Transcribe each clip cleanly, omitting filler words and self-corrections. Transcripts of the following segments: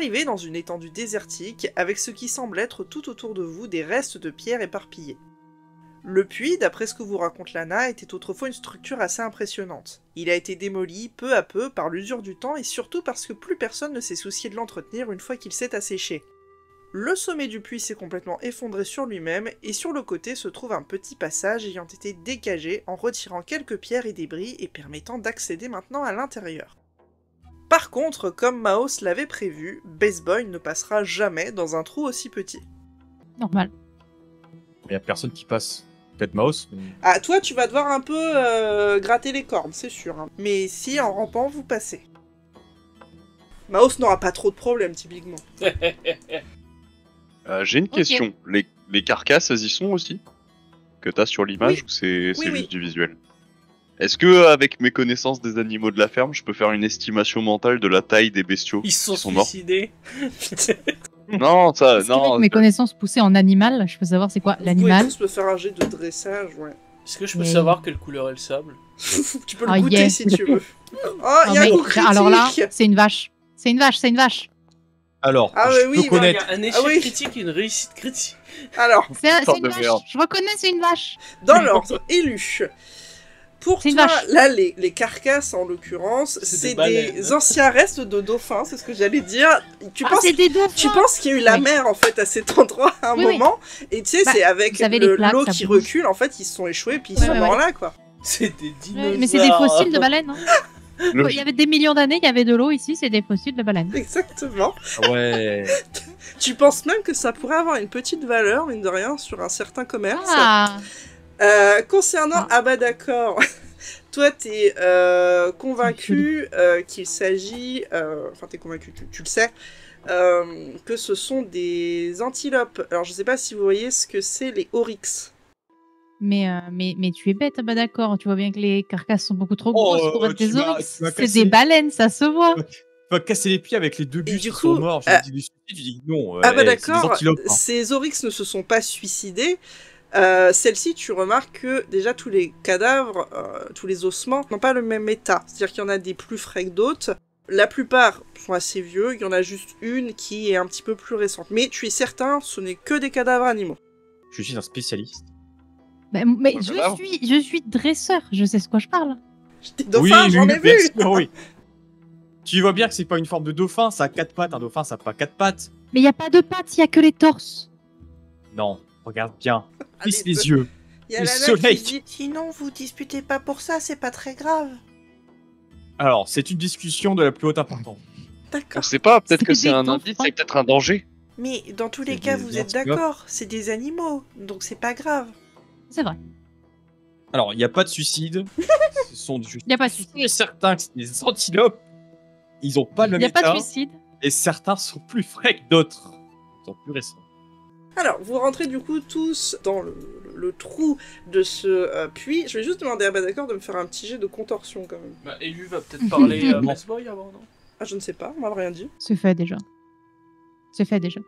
arrivez dans une étendue désertique avec ce qui semble être tout autour de vous des restes de pierres éparpillés. Le puits, d'après ce que vous raconte Lana, était autrefois une structure assez impressionnante. Il a été démoli peu à peu par l'usure du temps et surtout parce que plus personne ne s'est soucié de l'entretenir une fois qu'il s'est asséché. Le sommet du puits s'est complètement effondré sur lui-même et sur le côté se trouve un petit passage ayant été décagé en retirant quelques pierres et débris et permettant d'accéder maintenant à l'intérieur. Par contre, comme Maos l'avait prévu, Best Boy ne passera jamais dans un trou aussi petit. Normal. Il y a personne qui passe. Peut-être Maos. Ah, toi, tu vas devoir un peu gratter les cordes, c'est sûr. Hein. Mais si, en rampant, vous passez. Maos n'aura pas trop de problèmes, typiquement. J'ai une question. Les carcasses, elles y sont aussi? Que t'as sur l'image Oui. ou c'est Oui, juste du visuel? Est-ce que, avec mes connaissances des animaux de la ferme, je peux faire une estimation mentale de la taille des bestiaux Ils sont qui sont morts? suicidés. Non, ça, Est-ce non. qu'avec mes connaissances poussées en animal, je peux savoir c'est quoi Vous l'animal? pouvez tous me faire un jet de dressage, ouais. Est-ce que je peux Mais- savoir quelle couleur est le sable? Tu peux le Ah, goûter yeah. si tu veux. Oh, il y a un mais- coup critique. alors là, c'est une vache. C'est une vache, c'est une vache. Alors, Ah, je oui, peux bah, Il y connaître. a un échec oui. critique et une réussite critique. Alors, C'est Sorte une de vache. merde. Je reconnais, c'est une vache. dans l'ordre, élu. Pour C'est une toi, vache. là, les carcasses, en l'occurrence, C'est c'est des baleines. des anciens restes de dauphins, c'est ce que j'allais dire. Tu Ah, penses c'est des dauphins. Tu penses qu'il y a eu la Oui. mer en fait à cet endroit à un Oui, oui. moment et tu sais Bah, c'est avec vous savez, les plaques, l'eau ça qui bouge. recule en fait ils se sont échoués puis ils Ouais, sont ouais, morts ouais. là quoi. C'est des dinosaures. Mais c'est des fossiles de baleines. Hein. Le- Il y avait des millions d'années, il y avait de l'eau ici, c'est des fossiles de baleines. Exactement. Ouais. Tu penses même que ça pourrait avoir une petite valeur mine de rien sur un certain commerce. Ah, Concernant Ah. bah d'accord. Toi t'es convaincu qu'il s'agit enfin t'es convaincu tu le sais. Que ce sont des antilopes. Alors je sais pas si vous voyez ce que c'est les oryx. mais tu es bête, ah bah d'accord. Tu vois bien que les carcasses sont beaucoup trop Oh, grosses pour être tu des m'as- oryx. tu m'as C'est cassé. des baleines, ça se voit. Tu vas casser les pieds avec les deux Et bus du qui coup, sont morts. Je dis du suicide, tu dis non. Ah bah c'est des d'accord, antilopes, hein. ces oryx ne se sont pas suicidés. Celle-ci, tu remarques que déjà tous les cadavres, tous les ossements n'ont pas le même état. C'est-à-dire qu'il y en a des plus frais que d'autres. La plupart sont assez vieux, il y en a juste une qui est un petit peu plus récente. Mais tu es certain, ce n'est que des cadavres animaux. Je suis un spécialiste. Mais Voilà. je suis dresseur, je sais ce quoi je parle. Des dauphins, j'en ai bien vu. sûr, oui. Tu vois bien que c'est pas une forme de dauphin, ça a 4 pattes. Un dauphin, ça a pas 4 pattes. Mais il y a pas de pattes, il y a que les torses. Non, regarde bien. Ah, Plisse mais les yeux. Il y a Le Lana soleil. qui dit, sinon vous disputez pas pour ça, c'est pas très grave. Alors, c'est une discussion de la plus haute importance. On D'accord. sait pas, peut-être que C'est c'est un des indice, dauphins. c'est peut-être un danger. Mais dans tous les C'est cas, des vous êtes antilopes. d'accord, c'est des animaux, donc c'est pas grave. C'est vrai. Alors, il n'y a pas de suicide. Ce sont du... Il y a pas de suicide. Je suis certain que c'est des antilopes. Ils ont pas le Il même n'y a pas état. de suicide. Et certains sont plus frais que d'autres. Ils sont plus récents. Alors, vous rentrez du coup tous dans le trou de ce puits. Je vais juste demander à Badakor de me faire un petit jet de contorsion quand même. Bah, Elu va peut-être parler à Best Boy avant, non? Ah, je ne sais pas, on m'a rien dit. C'est fait déjà. C'est fait déjà.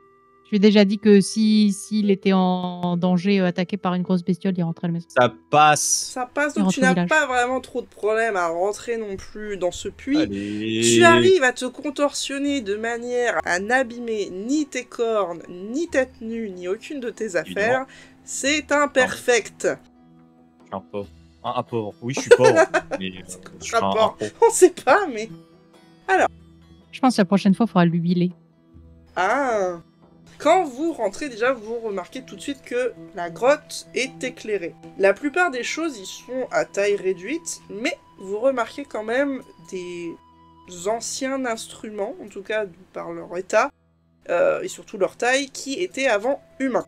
Je lui ai déjà dit que s'il était en danger, attaqué par une grosse bestiole, il rentrait à la maison. Ça passe. Ça passe, Il donc rentre tu au n'as village. pas vraiment trop de problème à rentrer non plus dans ce puits. Allez. Tu arrives à te contorsionner de manière à n'abîmer ni tes cornes, ni ta tenue, ni aucune de tes affaires. C'est imperfect. Je suis un pauvre. Un pauvre. Oui, je suis pauvre. Mais je suis un Rapport. pauvre. On sait pas, mais... Je pense que la prochaine fois, il faudra l'huiler. Ah. Quand vous rentrez déjà, vous remarquez tout de suite que la grotte est éclairée. La plupart des choses y sont à taille réduite, mais vous remarquez quand même des anciens instruments, en tout cas par leur état, et surtout leur taille, qui étaient avant humains.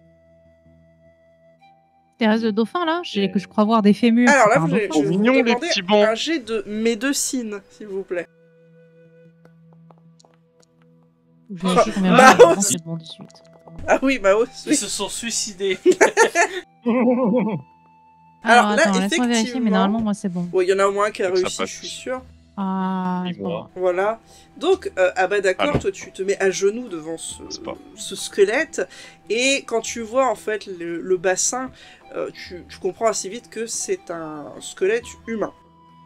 Des restes de dauphins, là que je crois voir des fémurs. Alors là, c'est pas un je dauphin. Trop vais vous mignon, les demander petits bancs. un jet de médecine, s'il vous plaît. Je vérifie combien Bah, de temps aussi. c'est bon de suite. Ah oui, bah oui. Ils se sont suicidés. Alors là, attends, laisse-moi vérifier, mais effectivement- normalement, moi, c'est bon. Bon, il y en a au moins qui a Donc ça réussi, passe. je suis sûr. Ah, Et c'est pas moi. bon. Voilà. Donc, ah bah d'accord, Alors. toi tu te mets à genoux devant C'est pas. ce squelette, et quand tu vois en fait le bassin, tu comprends assez vite que c'est un squelette humain.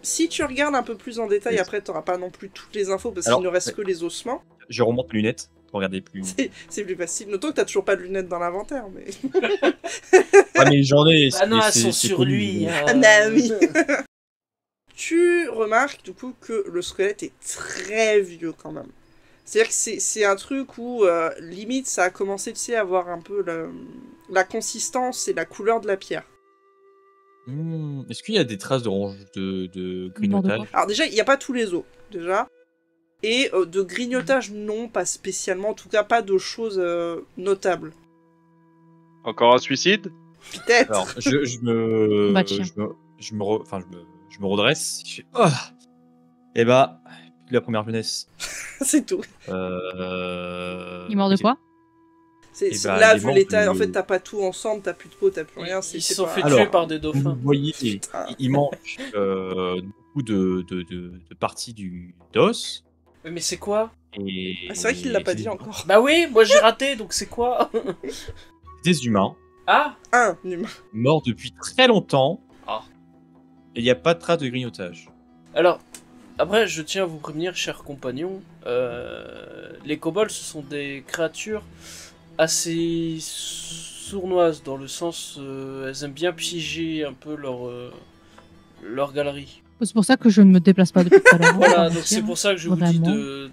Si tu regardes un peu plus en détail, Oui. après t'auras pas non plus toutes les infos parce Alors, qu'il ne reste que les ossements. Je remonte mes lunettes. pour regarder plus. C'est plus facile. Notons que t'as toujours pas de lunettes dans l'inventaire, mais... Ah, mais j'en ai. Ah non, c'est- elles sont c'est sur connu. lui. hein. Ah bah oui. Tu remarques du coup que le squelette est très vieux quand même. C'est-à-dire que c'est un truc où limite ça a commencé, tu sais, à avoir un peu la consistance et la couleur de la pierre. Est-ce qu'il y a des traces de ronge de grignotage? Alors déjà, il n'y a pas tous les os, déjà. Et de grignotage, non, pas spécialement. En tout cas, pas de choses notables. Encore un suicide? Peut-être. Alors, je me, Bah, tiens. je me redresse. Je fais, oh et bah, plus la première jeunesse. C'est tout. Il est mort de quoi? C'est Eh c'est ben, là, il est vu mort l'état, de- en fait, t'as pas tout ensemble, t'as plus de peau, t'as plus rien. Ils c'est se sont pas- fait Alors, tuer par des Vous dauphins. voyez, Putain. il manque beaucoup de parties du d'os. Mais c'est quoi? Et Ah, c'est vrai qu'il l'a pas dit encore. Bah oui, moi j'ai raté, donc c'est quoi? Des humains Ah, Un humain. morts depuis très longtemps. Ah. Et il n'y a pas de trace de grignotage. alors, après, je tiens à vous prévenir, chers compagnons, les kobolds, ce sont des créatures assez sournoises, dans le sens, elles aiment bien piéger un peu leur galerie. C'est pour ça que je ne me déplace pas depuis tout à l'heure. Voilà, donc c'est pour ça que je vous dis Vraiment.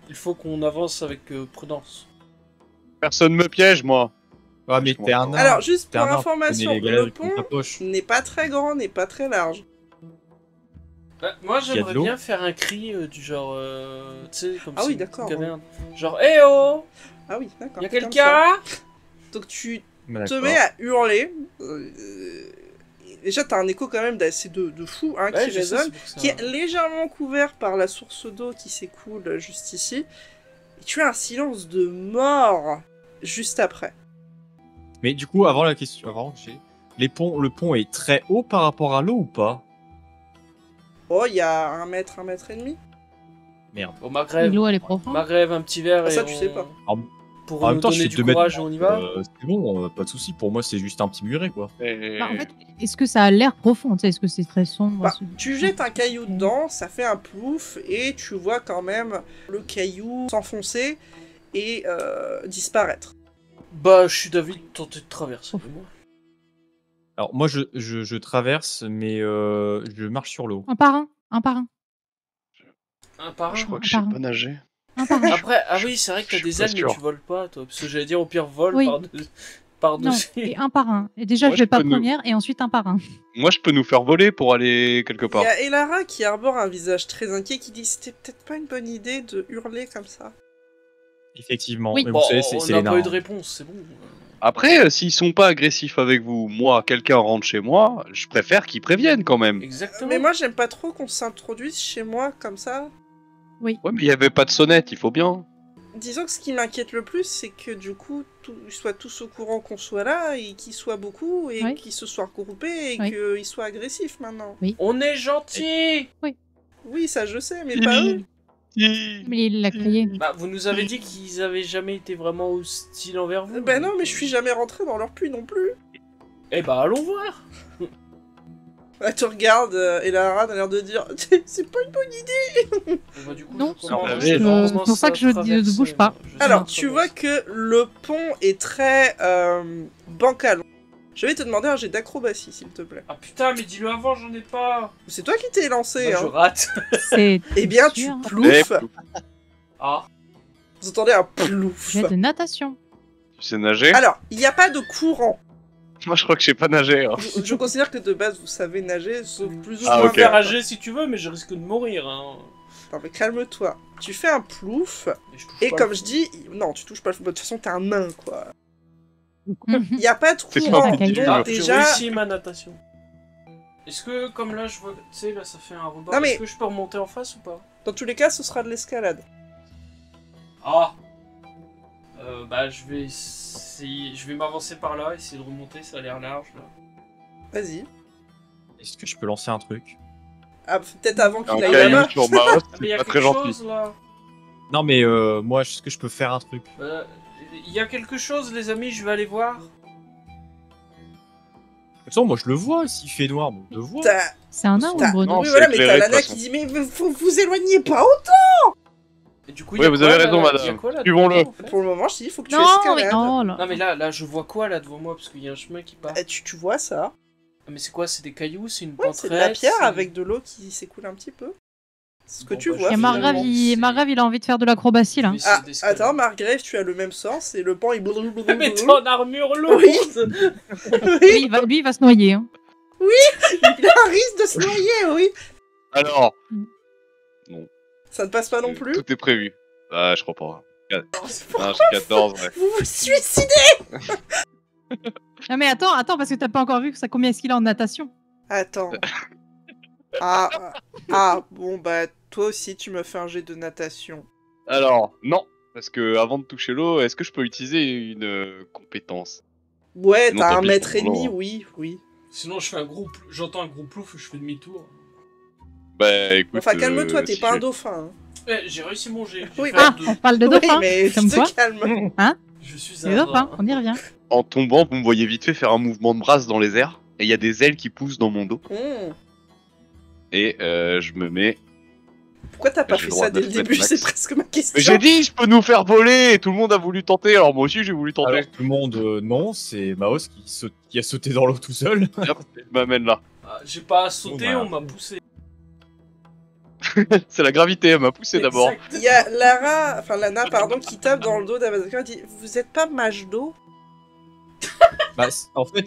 il faut qu'on avance avec prudence. Personne me piège, moi. Ah, mais Je t'es un comprends. nain. Alors, juste T'es pour un nain, information, tu connais les le galères dans ta pont poche. n'est pas très grand, n'est pas très large. Bah, moi Il y a j'aimerais de l'eau. bien faire un cri du genre, tu sais, comme Ah c'est oui, une d'accord, caverne. Genre, eh oh, Ah oui, d'accord. y'a comme ça. quelqu'un? Donc tu D'accord. te mets à hurler. Déjà, t'as un écho quand même d'assez de fou hein, Ouais, qui je sais, résonne, c'est pour ça. qui est légèrement couvert par la source d'eau qui s'écoule juste ici. Et tu as un silence de mort juste après. Mais du coup, avant la question, le pont est très haut par rapport à l'eau ou pas? Oh, il y a 1 mètre, 1 mètre et demi. Merde. Bon, Maghreb, L'eau, elle est profonde. Maghreb, un petit verre Ah, et ça, tu sais pas. Pour En nous même temps, je donner fais du 2 mètres. courage, on y va. C'est bon, pas de souci. Pour moi, c'est juste un petit muret, quoi. Et... Bah, en fait, est-ce que ça a l'air profond? Tu sais, est-ce que c'est très sombre? Bah, tu jettes un caillou dedans, ça fait un plouf, et tu vois quand même le caillou s'enfoncer et disparaître. Bah, je suis d'avis de tenter de traverser. Ouf. moi. Alors, moi, je traverse, mais je marche sur l'eau. Un par un, un par un, Un par Je un. crois que un je sais par un. pas nager. un par un. Après, ah oui, c'est vrai que je t'as des suis pas ailes, mais sûr. tu voles pas, toi. Parce que j'allais dire, au pire, vole Oui. par-dessus. Non, et un par un. Et déjà, Moi, je vais je pas peux nous- première, et ensuite un par un. Moi, je peux nous faire voler pour aller quelque Il part. y a Elara qui arbore un visage très inquiet qui dit c'était peut-être pas une bonne idée de hurler comme ça. Effectivement. Oui. Mais Bon, vous savez, on c'est n'a les pas nains. eu de réponse, c'est bon. Après, s'ils sont pas agressifs avec vous, moi, quelqu'un rentre chez moi, je préfère qu'ils préviennent quand même. Exactement. Mais moi j'aime pas trop qu'on s'introduise chez moi comme ça. Ouais, mais il y avait pas de sonnette, il faut bien. Disons que ce qui m'inquiète le plus, c'est que du coup, ils soient tous au courant qu'on soit là, et qu'ils soient beaucoup, et Oui. qu'ils se soient regroupés, et Oui. qu'ils soient agressifs maintenant. On est gentils. Oui, ça je sais, mais pas eux. Mais il l'a crié. Bah, vous nous avez dit qu'ils avaient jamais été vraiment hostiles envers vous. Ben non, mais je suis jamais rentré dans leur puits non plus. Eh bah, allons voir. Elle te regarde, et Lara a l'air de dire c'est pas une bonne idée. Bah, du coup, Non, je commence- c'est commence pour ça que je à ne bouge pas. traverser, je Alors, sais tu pas vois que le pont est très bancal. Je vais te demander un jet d'acrobatie, s'il te plaît. Ah putain, mais dis-le avant, j'en ai pas. C'est toi qui t'es lancé, Bah, je hein. rate. C'est Eh bien, tu sûr. ploufes. Ah. Vous entendez un plouf. jet de natation. Tu sais nager? Alors, il n'y a pas de courant. Moi, je crois que je sais pas nager. hein. Je considère que de base, vous savez nager, sauf plus ou Ah, moins. Tu peux ok. faire AG si tu veux, mais je risque de mourir. Hein. Non, mais calme-toi. Tu fais un plouf, Et, je touche et pas comme le je dis, non, tu touches pas le fond. De toute façon, t'es un nain, quoi. Mhm. Il n'y a pas de C'est courant. pas Donc, dur. Ah, j'ai déjà. réussi ma natation. Est-ce que, comme là, je vois, tu sais, là, ça fait un rebord. Non, mais- Est-ce que je peux remonter en face ou pas? Dans tous les cas, ce sera de l'escalade. Ah. Bah, je vais essayer, je vais m'avancer par là, essayer de remonter, ça a l'air large là. Vas-y. Est-ce que je peux lancer un truc? Ah, peut-être avant Un qu'il aille caillou là-bas. sur ma Ah, hoste, mais il y c'est a pas quelque très gentil. chose là. Non, mais moi, est-ce que je peux faire un truc? Il y a quelque chose, les amis, je vais aller voir. De toute façon, moi, je le vois. S'il fait noir, bon, je le vois. T'as- C'est un nain ou t'as- un grenouille? Non, Oui, c'est voilà, mais éclairé, t'as de Lana toute qui façon. dit mais vous éloignez pas autant. Et du coup, Ouais, vous avez raison, madame. Il y a quoi là Suivons-le. devant, en fait Pour le moment, je dis, il faut que tu Non, mais escalades. non, là. Non, mais là, je vois quoi là devant moi parce qu'il y a un chemin qui part. Tu vois ça? Ah, mais c'est quoi? C'est des cailloux? C'est une Ouais, penterette? c'est de la pierre c'est- avec de l'eau qui s'écoule un petit peu. C'est ce que Bon, tu bah, vois. Il y a finalement, Margrave, c'est- Margrave, il a envie de faire de l'acrobatie, là. Je vais essayer Ah, d'escalader. attends, Margrave, tu as le même sens et le pan il Mais t'es en armure lourde! Oui. Lui, il va se noyer. Hein. Il a un risque de se noyer, oui. Alors, Ça ne passe pas non plus. tout est prévu. Ah, je crois pas. Oh, c'est pour- Non, j'ai 14, ouais. Vous vous suicidez. Non, mais attends, parce que t'as pas encore vu combien est-ce qu'il a en natation. Attends. Bon bah toi aussi tu me fais un jet de natation. Alors, non. Parce que avant de toucher l'eau, est-ce que je peux utiliser une compétence? Ouais, Sinon, t'as tant un pis, mètre et c'est bon, demi, hein. oui. Sinon, je fais un gros. J'entends un gros plouf et je fais demi-tour. Bah écoute. Enfin calme-toi, t'es si pas un j'ai- dauphin. Hein. Eh, j'ai réussi mon jet. J'ai Oui, fait bah- un deux. On parle de Oui, dauphin. mais Comme je quoi. te calme. Je suis Les un dauphins, rat. on y revient. En tombant, vous me voyez vite fait faire un mouvement de brasse dans les airs. Et il y a des ailes qui poussent dans mon dos. Et je me mets. Pourquoi t'as pas J'ai fait le droit ça dès de le mettre début? max. C'est presque ma question. Mais j'ai dit, je peux nous faire voler. Et tout le monde a voulu tenter. Alors moi aussi, j'ai voulu tenter. Alors, tout le monde, non, c'est Maos qui a sauté dans l'eau tout seul. Hop, je m'amène là. Ah, j'ai pas sauté, Bon, bah. on m'a poussé. C'est la gravité, elle m'a poussé d'abord. Exact. Il y a Lana, pardon, qui tape dans le dos d'Amazon et dit vous êtes pas mage d'eau? Bah, en fait,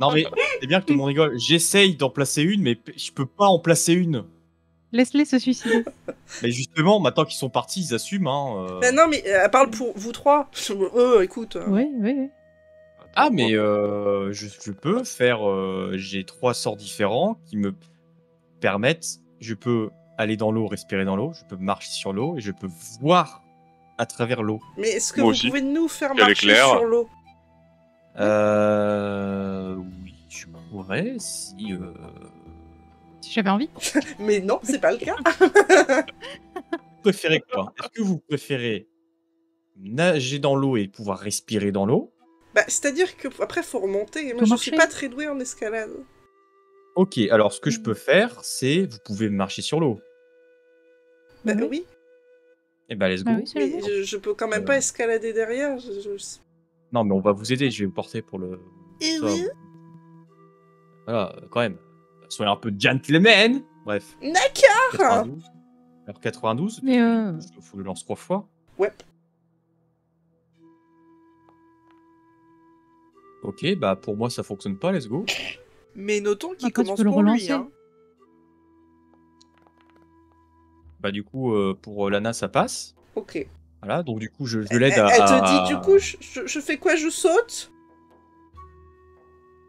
non mais c'est bien que tout le monde rigole. J'essaye d'en placer une, mais je peux pas en placer une. Laisse-les se suicider. Mais justement, maintenant qu'ils sont partis, ils assument. Mais non, mais elle parle pour vous trois. Écoute. Oui. Ah, mais je peux faire. J'ai 3 sorts différents qui me permettent. Je peux aller dans l'eau, respirer dans l'eau. Je peux marcher sur l'eau et je peux voir à travers l'eau. Mais est-ce que Moi vous aussi. pouvez nous faire Quel marcher éclair. sur l'eau? Oui, je pourrais si. Si j'avais envie. Mais non, c'est pas le cas. Vous préférez quoi? Est-ce que vous préférez nager dans l'eau et pouvoir respirer dans l'eau? Bah, c'est-à-dire que après faut remonter. Moi, Faut je marcher. suis pas très douée en escalade. Ok, alors ce que je peux faire, c'est vous pouvez marcher sur l'eau. Bah Oui. oui, Et ben let's go. Bah oui, c'est mais le bon. je peux quand même pas escalader derrière. Non, mais on va vous aider. Je vais vous porter pour le. Et ça, oui. Voilà, quand même. Soyez un peu gentleman. Bref. D'accord. 92. Alors 92. Mais Il faut le lance 3 fois. Ouais. Ok, bah pour moi ça fonctionne pas. Let's go. Mais notons qu'il Après, tu commence peux le pour lui. relancer. Hein. Bah du coup pour Lana ça passe. Ok. Voilà, donc du coup je l'aide Elle à. te dit du coup, je fais quoi? Je saute?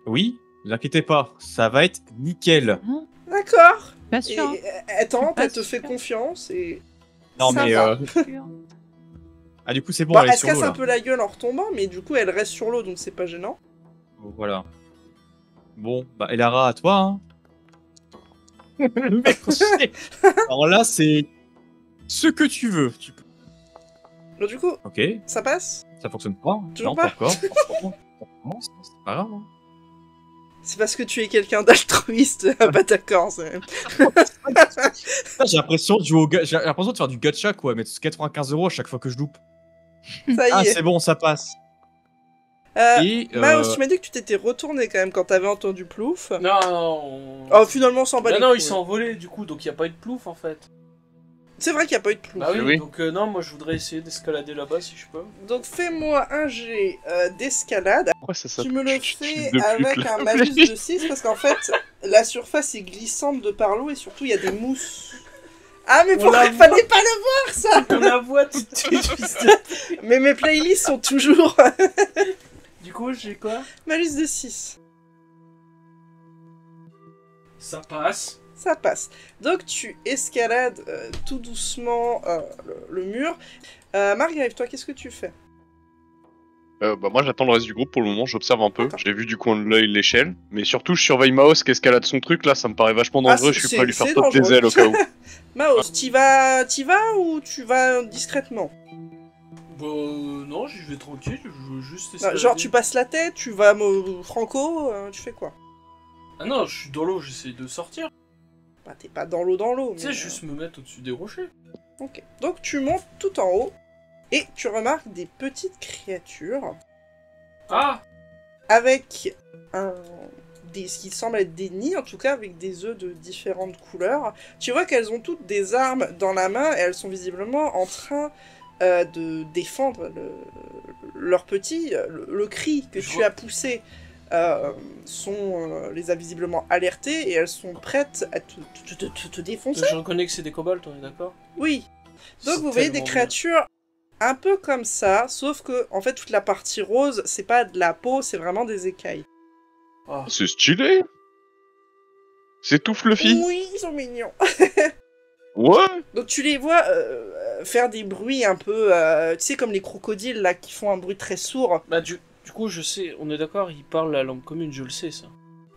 Oui, ne vous inquiétez pas, ça va être nickel. D'accord. pas Et sûr. elle tente, pas elle te fait sûr. confiance et. Non Ça mais va. ah du coup c'est bon. Bon, elle est elle se sur casse l'eau, un là. peu la gueule en retombant, mais du coup elle reste sur l'eau donc c'est pas gênant. Voilà. Bon, bah Elara à toi. Hein. Le mec, alors là c'est ce que tu veux. Tu peux. Donc du coup, Ok, ça passe? ça fonctionne pas. Toujours Non, pas. pas encore. C'est pas grave. Hein. C'est parce que tu es quelqu'un d'altruiste. Ah bah d'accord. J'ai l'impression de jouer j'ai l'impression de faire du gacha quoi, mettre 95 € à chaque fois que je loupe. Ça Ah y est. c'est bon, ça passe. Et Maos, tu m'as dit que tu t'étais retourné quand même quand t'avais entendu plouf. Non. Oh, finalement, on s'en bat les Non, couilles. ils sont envolés du coup, donc il n'y a pas eu de plouf en fait. C'est vrai qu'il n'y a pas eu de plouf. Bah oui, Oui. donc non, moi je voudrais essayer d'escalader là-bas si je peux. Donc fais-moi un jet d'escalade. Pourquoi ça Tu me le fils fais de pute, avec là. un malus de 6 parce qu'en fait, la surface est glissante de par l'eau et surtout il y a des mousses. Ah mais On pourquoi la il fallait pas le voir ça? On la voit tout de suite, fils de... Mais mes playlists sont toujours Du coup, j'ai quoi? malus de 6. Ça passe. Ça passe. Donc tu escalades tout doucement le mur. Marguerite, toi, qu'est-ce que tu fais? Bah moi j'attends le reste du groupe pour le moment, j'observe un peu. J'ai vu du coin de l'œil l'échelle, mais surtout je surveille Maos qui escalade son truc là, ça me paraît vachement dangereux, Ah, je suis c'est- prêt à lui faire c'est sauter des dangereux. ailes au cas où. Maos, t'y vas ou tu vas discrètement? Bah non, j'y vais tranquille, je veux juste Non, escalader. genre tu passes la tête, tu vas franco, tu fais quoi? Ah non, je suis dans l'eau, j'essaie de sortir. Bah t'es pas dans l'eau. Tu sais, mais, juste me mettre au-dessus des rochers. Ok. Donc tu montes tout en haut et tu remarques des petites créatures Ah avec ce qui semble être des nids, en tout cas avec des œufs de différentes couleurs. Tu vois qu'elles ont toutes des armes dans la main et elles sont visiblement en train de défendre leur petit. Le cri que tu as poussé les a visiblement alertées et elles sont prêtes à te défoncer. Je reconnais que c'est des kobolds, on est d'accord? Oui. Donc C'est vous voyez des tellement créatures un peu comme ça, sauf que en fait toute la partie rose, c'est pas de la peau, c'est vraiment des écailles. bien. Ah. C'est stylé. C'est tout fluffy. Oui, ils sont mignons. Ouais. Donc tu les vois faire des bruits un peu, tu sais, comme les crocodiles là qui font un bruit très sourd. Bah du coup, je sais, on est d'accord, ils parlent la langue commune, je le sais ça.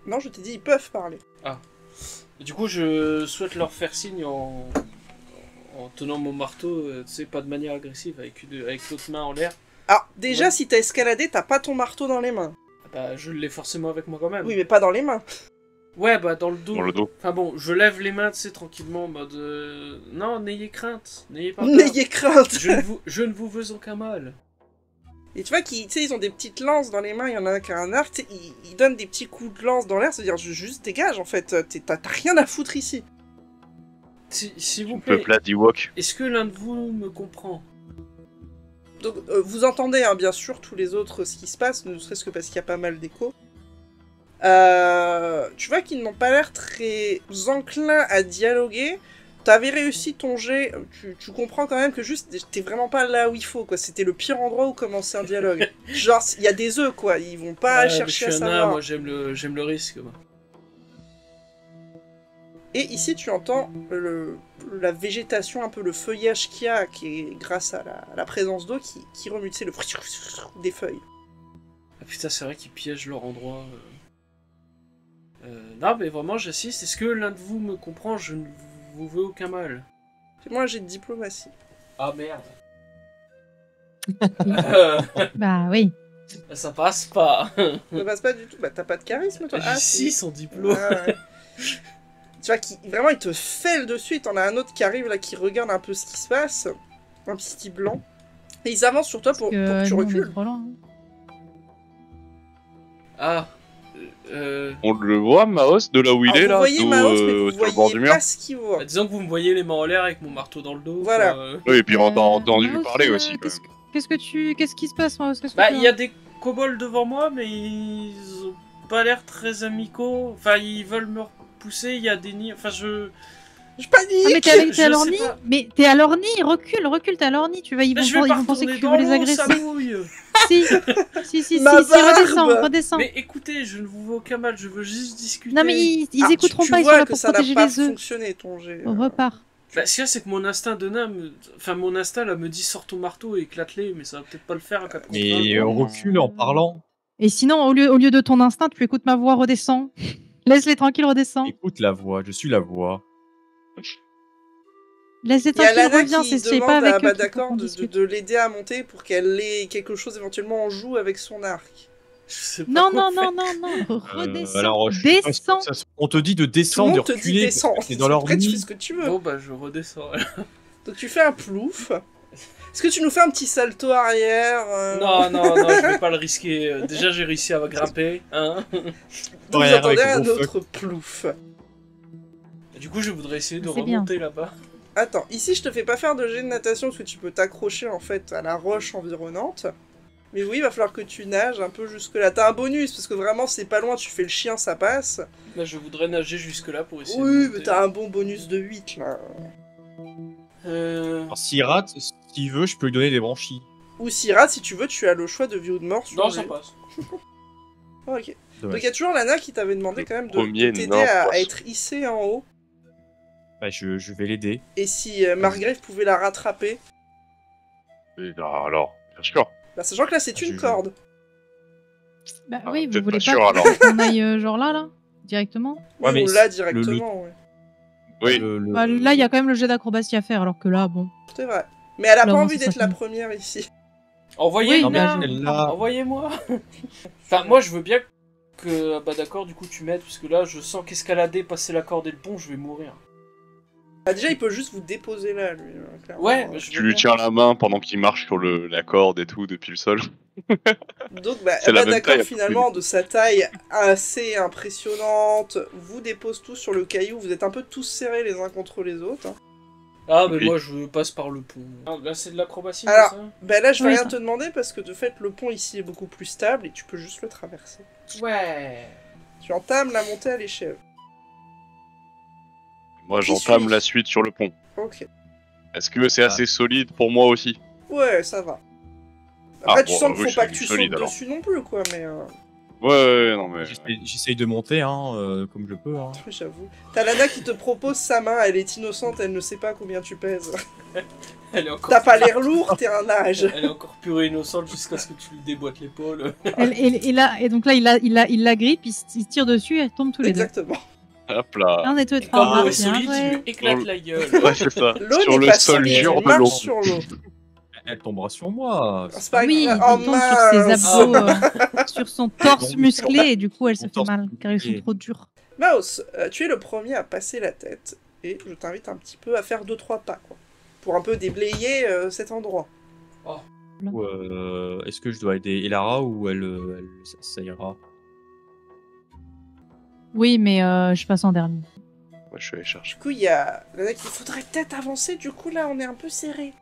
Non, je t'ai dit, ils peuvent parler. Et du coup, je souhaite leur faire signe en tenant mon marteau, tu sais, pas de manière agressive, avec l'autre main en l'air. Alors, déjà, Ouais. si t'as escaladé, t'as pas ton marteau dans les mains. Bah, je l'ai forcément avec moi quand même. Oui, mais pas dans les mains. Ouais, bah dans le dos. Dans le dos. Enfin bon, je lève les mains, tu sais, tranquillement, en mode... Non, n'ayez crainte, n'ayez pas peur. N'ayez crainte. Je ne vous veux aucun mal. Et tu vois qu'ils ils ont des petites lances dans les mains, il y en a un qui a un arc, tu sais, ils donnent des petits coups de lance dans l'air, c'est-à-dire juste dégage en fait, t'as rien à foutre ici. S'il vous plaît, Peuple à Ewok. est-ce que l'un de vous me comprend? Donc vous entendez hein, bien sûr tous les autres ce qui se passe, ne serait-ce que parce qu'il y a pas mal d'échos. Tu vois qu'ils n'ont pas l'air très enclins à dialoguer. T'avais réussi ton jet, tu comprends quand même que juste t'es vraiment pas là où il faut quoi. C'était le pire endroit où commencer un dialogue. Genre il y a des œufs quoi, ils vont pas Ouais, chercher à je suis un nain, savoir. moi j'aime le risque. Moi. Et ici tu entends la végétation, un peu le feuillage qu'il y a, qui est grâce à la présence d'eau qui remue, tu sais, le des feuilles. Ah putain, c'est vrai qu'ils piègent leur endroit. Non, mais vraiment, j'assiste. Est-ce que l'un de vous me comprend? Je ne vous veux aucun mal. Moi j'ai de diplomatie. Ah merde. Bah oui. Ça passe pas. Ça passe pas du tout. Bah t'as pas de charisme toi? J'ai 6 en diplôme. Ah, ouais. Tu vois, vraiment, il te fêle dessus. T'en as un autre qui arrive là, qui regarde un peu ce qui se passe. Un petit blanc. Et ils avancent sur toi pour que tu nous, on est recules. trop loin, hein. Ah. On le voit, Maos, de là où il Alors, est, vous là, voyez Maos, mais vous sur le bord du voyez mur. pas ce qu'il voit. Bah, disons que vous me voyez les mains en l'air avec mon marteau dans le dos. Voilà. enfin, Oui, et puis on a entendu Maos, parler aussi, quand qu'est-ce même. qu'est-ce qui se passe, Maos? Qu'est-ce que Bah, tu il veux y a des kobolds devant moi, mais ils ont pas l'air très amicaux. Enfin, ils veulent me repousser, il y a des nids. Enfin, je Je panique. Ah, mais t'es à je leur sais nid. pas. Mais t'es à leur nid, recule, t'es à leur nid. Ils Mais je vais vont pas penser que retourner tu dans veux les l'eau, agresser. ça mouille. Si, Ma redescends, barbe. redescends. Mais écoutez, je ne vous veux aucun mal, je veux juste discuter. Non, mais ils Ah, écouteront tu pas, ils sont vois là que pour ça n'a protéger pas les œufs. fonctionné ton jet. On repart. Bah, ce qu'il y a, c'est que mon instinct de nain Enfin, mon instinct, là, me dit sors ton marteau et éclate-les, mais ça va peut-être pas le faire à 4 contre Mais 1. on recule en parlant. Et sinon, au lieu de ton instinct, tu écoutes ma voix, redescends. Laisse-les tranquilles, redescends. Écoute la voix, je suis la voix. Laisse-les Il y a tranquilles, Lana reviens, qui c'est demande pas avec à eux qu'il faut d'accord qu'on discute. de l'aider à monter pour qu'elle ait quelque chose éventuellement en joue avec son arc. Je sais pas Non, quoi non, faire. non, redescends. Alors, je suis pas sûr Descends. que on te dit de Tout le descendre, de monde te dit reculer, descends. parce que t'es dans leur Après tu fais nid. ce que tu veux. Bon, bah, je redescends. Donc tu fais un plouf. Est-ce que tu nous fais un petit salto arrière Non, je vais pas le risquer. Déjà, j'ai réussi à grimper. Hein. Donc Ouais, vous entendez avec un le gros autre plouf. Du coup, je voudrais essayer de C'est bien. remonter là-bas. Attends, ici je te fais pas faire de jet de natation parce que tu peux t'accrocher en fait à la roche environnante. Mais oui, il va falloir que tu nages un peu jusque là. T'as un bonus parce que vraiment c'est pas loin, tu fais le chien, ça passe. Là, je voudrais nager jusque-là pour essayer de Oui, monter. mais t'as un bon bonus de 8 là. Euh... Alors, s'il rate, s'il veut, je peux lui donner des branchies. Ou Syrah, si tu veux, tu as le choix de vie ou de mort sur Non, les- ça passe. Ah, ok. Dommage. Donc il y a toujours Lana qui t'avait demandé Le quand même de premier t'aider nain à poisson. être hissée en haut. Bah, je vais l'aider. Et si Margrave pouvait la rattraper. Et là, alors, bien sûr. Bah, sachant que là c'est une Je- corde. Bah Ah, oui, vous peut-être voulez pas pas sûr, alors. qu'on aille genre là, directement? Ouais, Oui, mais on l'a le- directement, ouais. Oui. Bah, là, il y a quand même le jet d'acrobatie à faire, alors que là, bon. C'est vrai. Mais elle a Là, pas au moins, envie ça d'être la finit. première ici. Envoyez Non, mais là. elle l'a. Envoyez-moi. Enfin, moi, je veux bien que... Bah d'accord, du coup, tu m'aides, parce que là, je sens qu'escalader, passer la corde et le pont, je vais mourir. Ah, déjà, il peut juste vous déposer là, lui. Clairement. Ouais, mais je Tu veux lui bien. tiens la main pendant qu'il marche sur la corde et tout depuis le sol. Donc, bah, C'est la même d'accord, taille, finalement, de sa taille assez impressionnante, vous dépose tous sur le caillou, vous êtes un peu tous serrés les uns contre les autres. Hein. Ah, mais Oui. moi je passe par le pont. Ah, là c'est de l'acrobatie, Alors, c'est ça? Bah là, je vais Oui, rien ça. te demander parce que de fait, le pont ici est beaucoup plus stable et tu peux juste le traverser. Ouais. Tu entames la montée à l'échelle. Moi, Qui j'entame suis-je la suite sur le pont. Ok. Est-ce que c'est assez solide pour moi aussi? Ouais, ça va. Après, Ah, tu bon, sens qu'il oui, faut pas c'est que tu solide, sautes alors. dessus non plus, quoi, mais... Ouais, non mais... J'essaye de monter, hein, comme je peux. Hein. Oui, j'avoue. T'as Lana qui te propose sa main, elle est innocente, elle ne sait pas combien tu pèses. Elle est encore. T'as pas l'air lourd, t'es un âge. Elle est encore pure et innocente jusqu'à ce que tu lui déboîtes l'épaule. Et donc là, il la grippe, il se tire dessus, elle tombe tous les deux. Exactement. Hop là. On est tous les Et trois. comme l'eau bravo, est bien solide, il joué. lui éclate la gueule. Ouais, c'est ça. L'eau Sur n'est le pas sol solide, dur elle de marche l'eau. sur l'eau. Elle tombera sur moi. C'est pas Oui, il grave. Oh, tombe sur ses mince. abdos, sur son torse Mon musclé, et du coup, elle se mon fait torse mal, car ils sont musclé. trop durs. Mouse, tu es le premier à passer la tête, et je t'invite un petit peu à faire 2-3 pas, quoi. Pour un peu déblayer cet endroit. Ou, est-ce que je dois aider Elara ou ça ira? Oui, mais je passe en dernier. Ouais, je suis allé chercher. Du coup, il y a Lana qui dit, faudrait peut-être avancer, du coup, là, on est un peu serré.